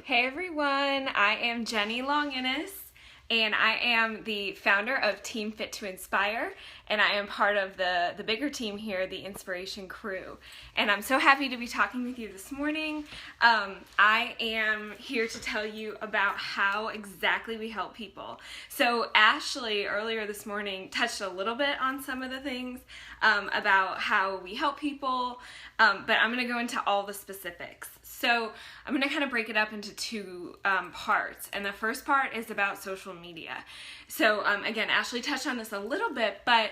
Hey everyone, I am Jenny Longinus, and I am the founder of Team Fit to Inspire, and I am part of the bigger team here, the Inspiration Crew. And I'm so happy to be talking with you this morning. I am here to tell you about how exactly we help people. So Ashley earlier this morning touched a little bit on some of the things about how we help people, but I'm going to go into all the specifics. So I'm going to kind of break it up into two parts. And the first part is about social media. So again, Ashley touched on this a little bit, but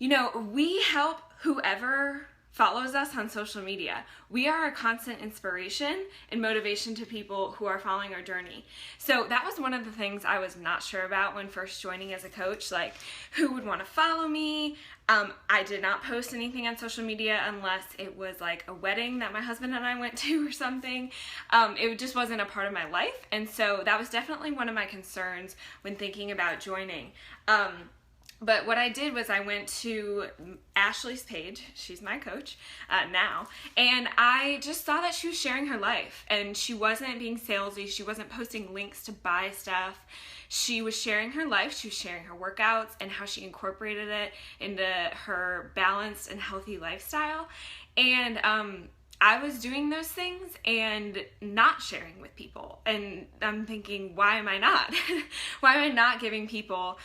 we help whoever follows us on social media. We are a constant inspiration and motivation to people who are following our journey. So that was one of the things I was not sure about when first joining as a coach, like who would want to follow me. I did not post anything on social media unless it was like a wedding that my husband and I went to or something. It just wasn't a part of my life. And so that was definitely one of my concerns when thinking about joining. But what I did was I went to Ashley's page, she's my coach now, and I just saw that she was sharing her life, and she wasn't being salesy, she wasn't posting links to buy stuff. She was sharing her life, she was sharing her workouts and how she incorporated it into her balanced and healthy lifestyle. And I was doing those things and not sharing with people. And I'm thinking, why am I not? Why am I not giving people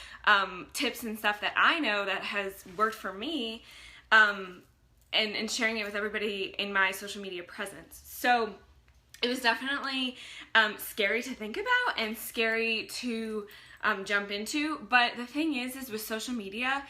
tips and stuff that I know that has worked for me and sharing it with everybody in my social media presence? So it was definitely scary to think about and scary to jump into. But the thing is with social media,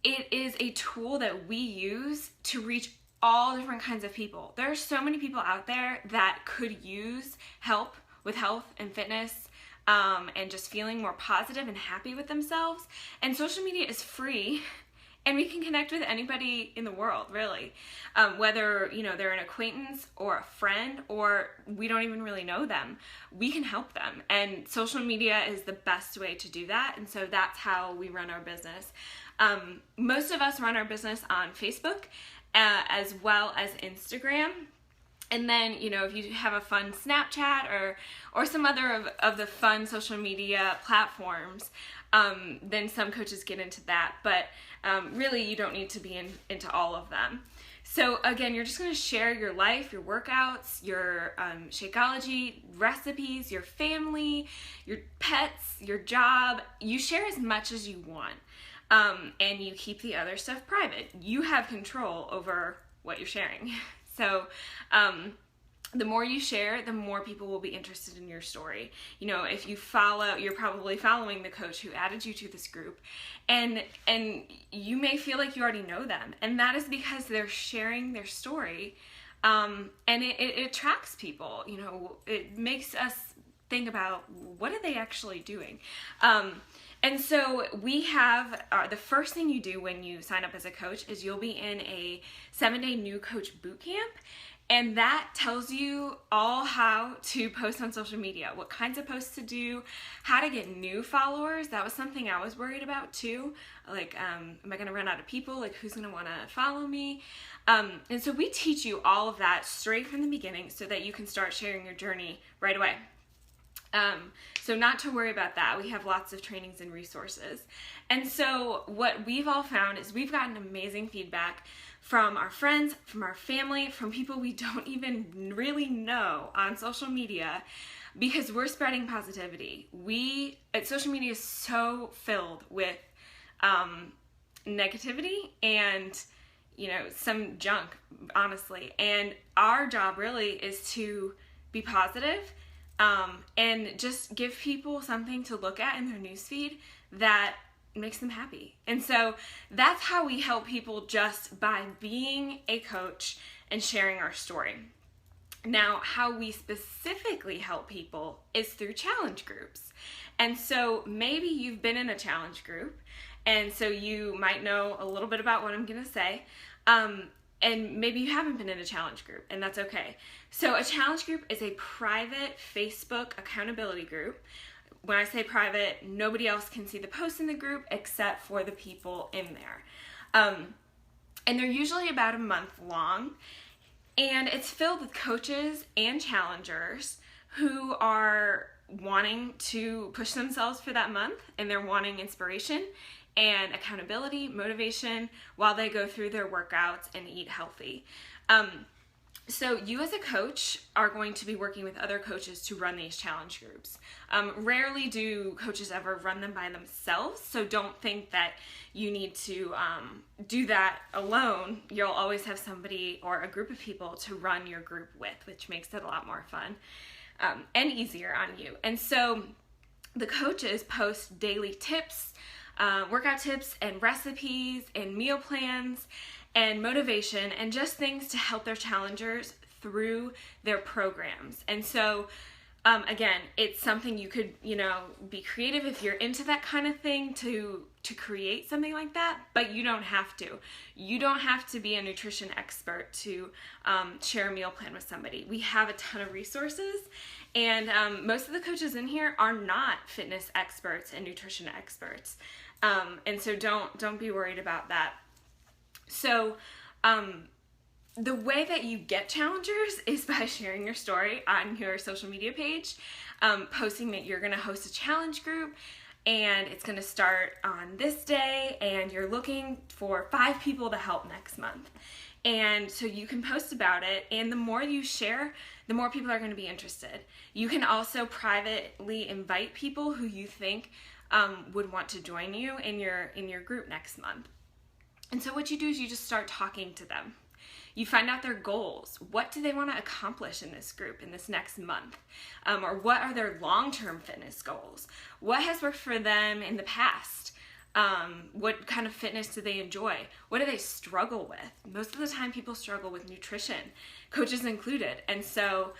it is a tool that we use to reach all different kinds of people. There are so many people out there that could use help with health and fitness and just feeling more positive and happy with themselves. And social media is free, and we can connect with anybody in the world, really. Whether they're an acquaintance or a friend or we don't even really know them, we can help them. And social media is the best way to do that. And so that's how we run our business. Most of us run our business on Facebook, as well as Instagram. And then, if you have a fun Snapchat or some other of the fun social media platforms, then some coaches get into that. But really, you don't need to be into all of them. So again, you're just going to share your life, your workouts, your Shakeology recipes, your family, your pets, your job. You share as much as you want. And you keep the other stuff private. You have control over what you're sharing. So the more you share, the more people will be interested in your story. If you follow, you're probably following the coach who added you to this group, and you may feel like you already know them, and that is because they're sharing their story, and it attracts people. It makes us think about, what are they actually doing? And so we have, the first thing you do when you sign up as a coach is you'll be in a 7-day new coach boot camp. And that tells you all how to post on social media, what kinds of posts to do, how to get new followers. That was something I was worried about too. Like, am I going to run out of people? Like, who's going to want to follow me? And so we teach you all of that straight from the beginning so that you can start sharing your journey right away. So not to worry about that. We have lots of trainings and resources. And so what we've all found is we've gotten amazing feedback from our friends, from our family, from people we don't even really know on social media, because we're spreading positivity. Social media is so filled with negativity and some junk, honestly. And our job really is to be positive and just give people something to look at in their newsfeed that makes them happy. And so that's how we help people, just by being a coach and sharing our story. Now, how we specifically help people is through challenge groups. And so maybe you've been in a challenge group, and so you might know a little bit about what I'm going to say. And maybe you haven't been in a challenge group, and that's okay. So a challenge group is a private Facebook accountability group. When I say private, nobody else can see the posts in the group except for the people in there. And they're usually about a month long, and it's filled with coaches and challengers who are wanting to push themselves for that month, and they're wanting inspiration and accountability, motivation while they go through their workouts and eat healthy. So you as a coach are going to be working with other coaches to run these challenge groups. Rarely do coaches ever run them by themselves, so don't think that you need to do that alone. You'll always have somebody or a group of people to run your group with, which makes it a lot more fun and easier on you. And so the coaches post daily tips, workout tips and recipes and meal plans and motivation and just things to help their challengers through their programs. And so again, it's something you could, be creative if you're into that kind of thing to create something like that, but you don't have to. You don't have to be a nutrition expert to share a meal plan with somebody. We have a ton of resources, and most of the coaches in here are not fitness experts and nutrition experts. And so don't be worried about that. So, the way that you get challengers is by sharing your story on your social media page, posting that you're going to host a challenge group and it's going to start on this day and you're looking for 5 people to help next month. And so you can post about it, and the more you share, the more people are going to be interested. You can also privately invite people who you think would want to join you in your group next month. And so what you do is you just start talking to them. You find out their goals. What do they want to accomplish in this group in this next month? Or what are their long-term fitness goals? What has worked for them in the past? What kind of fitness do they enjoy? What do they struggle with? Most of the time people struggle with nutrition, coaches included. And so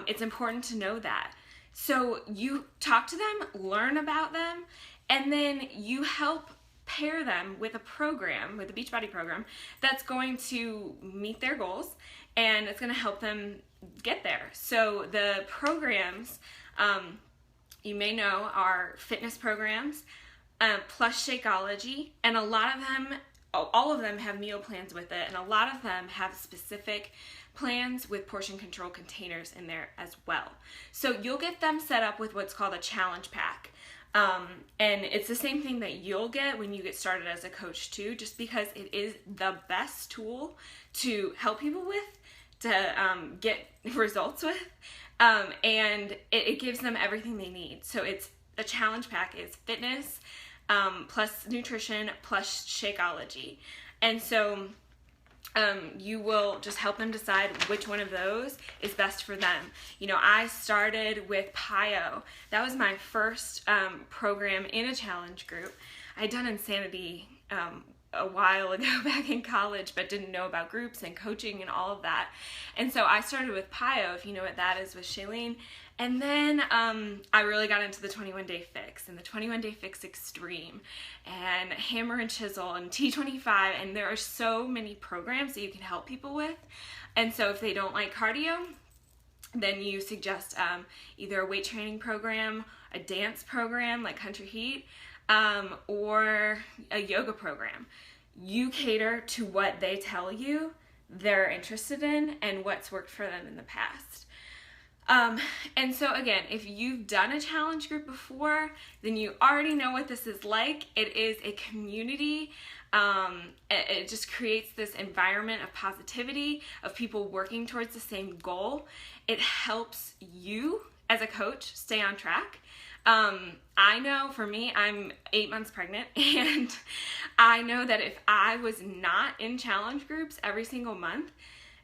it's important to know that. So you talk to them, learn about them, and then you help pair them with a program, with the Beachbody program, that's going to meet their goals and it's going to help them get there. So the programs, you may know, are fitness programs, plus Shakeology, and a lot of them, all of them have meal plans with it, and a lot of them have specific plans with portion control containers in there as well. So you'll get them set up with what's called a challenge pack. And it's the same thing that you'll get when you get started as a coach too, just because it is the best tool to help people with, to get results with, and it gives them everything they need. So it's a challenge pack is fitness, plus nutrition, plus Shakeology. And so you will just help them decide which one of those is best for them. I started with PIO. That was my first program in a challenge group. I had done Insanity a while ago back in college, but didn't know about groups and coaching and all of that. And so I started with PIO, if you know what that is, with Shailene. And then I really got into the 21-Day Fix and the 21-Day Fix Extreme and Hammer and Chisel and T25, and there are so many programs that you can help people with. And so if they don't like cardio, then you suggest either a weight training program, a dance program like Country Heat, or a yoga program. You cater to what they tell you they're interested in and what's worked for them in the past. And so again, if you've done a challenge group before, then you already know what this is like. It is a community. It just creates this environment of positivity, of people working towards the same goal. It helps you as a coach stay on track. I know for me, I'm 8 months pregnant, and I know that if I was not in challenge groups every single month,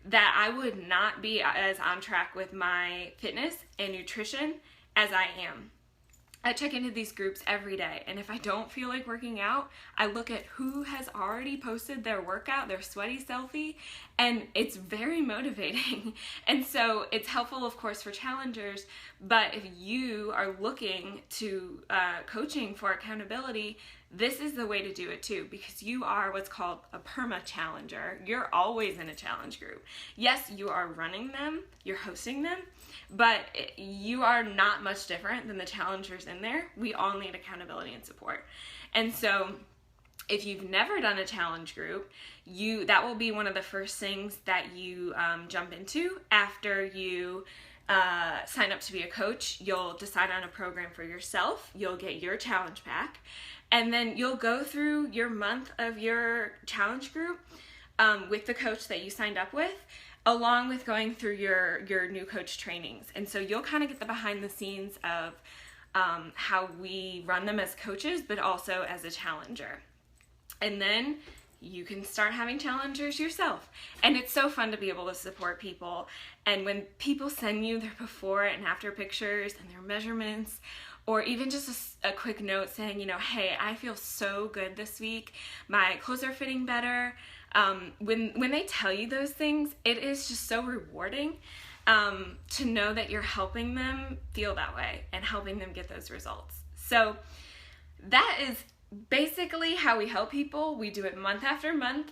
that I would not be as on track with my fitness and nutrition as I am. I check into these groups every day, and if I don't feel like working out, I look at who has already posted their workout, their sweaty selfie, and it's very motivating. And so it's helpful, of course, for challengers, but if you are looking to coaching for accountability, this is the way to do it too, because you are what's called a perma challenger. You're always in a challenge group. Yes, you are running them, you're hosting them, but you are not much different than the challengers in there. We all need accountability and support. And so if you've never done a challenge group, that will be one of the first things that you jump into after you sign up to be a coach. You'll decide on a program for yourself. You'll get your challenge pack. And then you'll go through your month of your challenge group with the coach that you signed up with, along with going through your new coach trainings. And so you'll kind of get the behind the scenes of how we run them as coaches, but also as a challenger. And then you can start having challengers yourself. And it's so fun to be able to support people. And when people send you their before and after pictures and their measurements, or even just a quick note saying, hey, I feel so good this week. My clothes are fitting better. When they tell you those things, it is just so rewarding to know that you're helping them feel that way and helping them get those results. So that is basically how we help people. We do it month after month,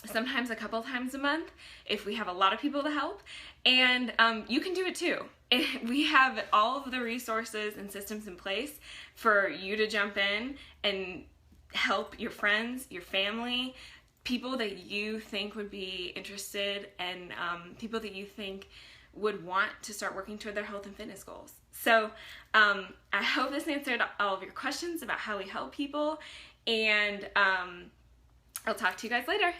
sometimes a couple times a month if we have a lot of people to help. And you can do it too. We have all of the resources and systems in place for you to jump in and help your friends, your family, people that you think would be interested, and people that you think would want to start working toward their health and fitness goals. So I hope this answered all of your questions about how we help people, and I'll talk to you guys later.